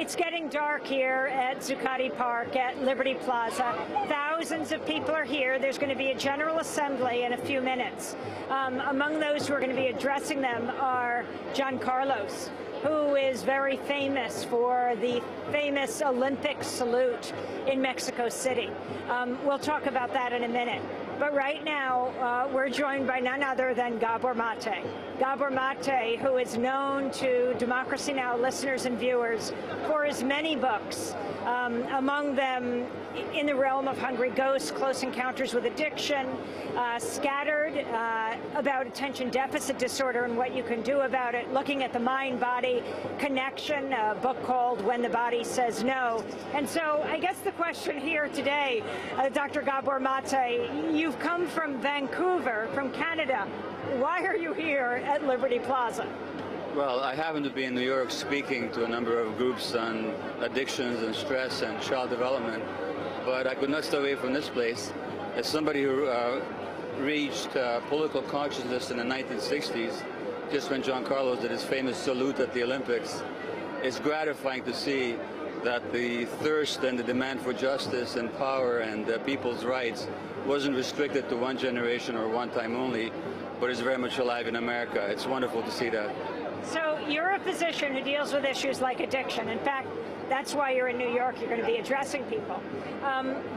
It's getting dark here at Zuccotti Park at Liberty Plaza. Thousands of people are here. There's going to be a general assembly in a few minutes. Among those who are going to be addressing them are John Carlos, who is very famous for the famous Olympic salute in Mexico City. We'll talk about that in a minute. But right now, we're joined by none other than Gabor Maté. Gabor Maté, who is known to Democracy Now! Listeners and viewers for his many books, among them In the Realm of Hungry Ghosts, Close Encounters with Addiction, Scattered, about attention deficit disorder and what you can do about it, looking at the mind-body connection, a book called When the Body Says No. And so I guess the question here today, Dr. Gabor Maté, you've come from Vancouver, from Canada. Why are you here at Liberty Plaza? Well, I happen to be in New York speaking to a number of groups on addictions and stress and child development, but I could not stay away from this place. As somebody who reached political consciousness in the 1960s, just when John Carlos did his famous salute at the Olympics, it's gratifying to see that the thirst and the demand for justice and power and people's rights wasn't restricted to one generation or one time only, but is very much alive in America. It's wonderful to see that. So you're a physician who deals with issues like addiction. In fact, that's why you're in New York. You're going to be addressing people.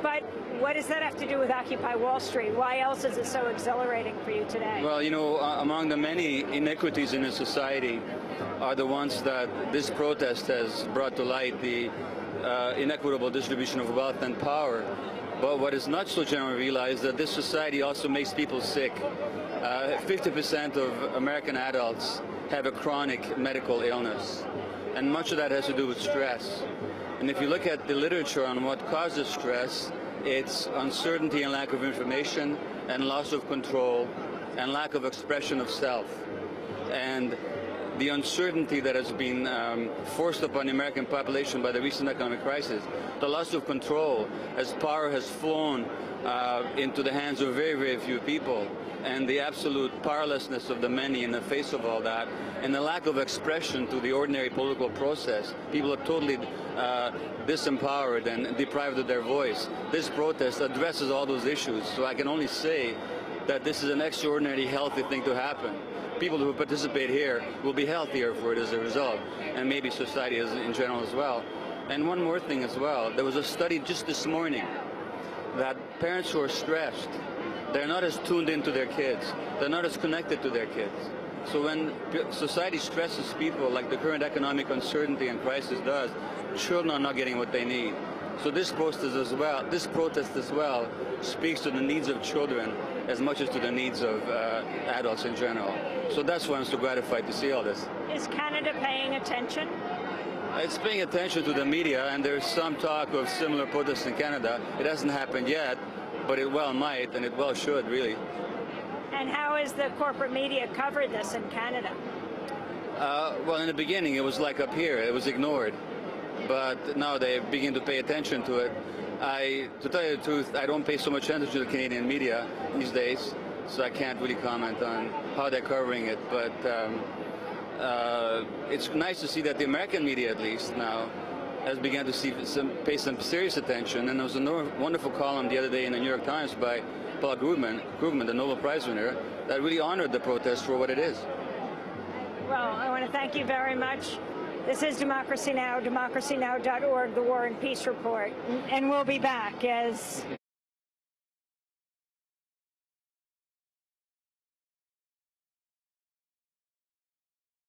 But what does that have to do with Occupy Wall Street? Why else is it so exhilarating for you today? Well, you know, among the many inequities in a society are the ones that this protest has brought to light, the inequitable distribution of wealth and power. But what is not so generally realized is that this society also makes people sick. 50% of American adults have a chronic medical illness, and much of that has to do with stress. And if you look at the literature on what causes stress, it's uncertainty and lack of information, and loss of control, and lack of expression of self. And the uncertainty that has been forced upon the American population by the recent economic crisis, the loss of control as power has flown into the hands of very, very few people, and the absolute powerlessness of the many in the face of all that, and the lack of expression to the ordinary political process. People are totally disempowered and deprived of their voice. This protest addresses all those issues, so I can only say that this is an extraordinarily healthy thing to happen. People who participate here will be healthier for it as a result, and maybe society in general as well. And one more thing as well, there was a study just this morning that parents who are stressed, they're not as tuned into their kids, they're not as connected to their kids. So when society stresses people like the current economic uncertainty and crisis does, children are not getting what they need. So this protest as well speaks to the needs of children as much as to the needs of adults in general. So that's why I'm so gratified to see all this. Is Canada paying attention? It's paying attention to the media, and there's some talk of similar protests in Canada. It hasn't happened yet, but it well might, and it well should, really. And how has the corporate media covered this in Canada? Well, in the beginning, it was like up here. It was ignored. But now they begin to pay attention to it. To tell you the truth, I don't pay so much attention to the Canadian media these days, so I can't really comment on how they're covering it. But it's nice to see that the American media, at least now, has begun to pay some serious attention. And there was a wonderful column the other day in the New York Times by Paul Krugman, the Nobel Prize winner, that really honored the protest for what it is. Well, I want to thank you very much. This is Democracy Now!, democracynow.org, the War and Peace Report. And we'll be back as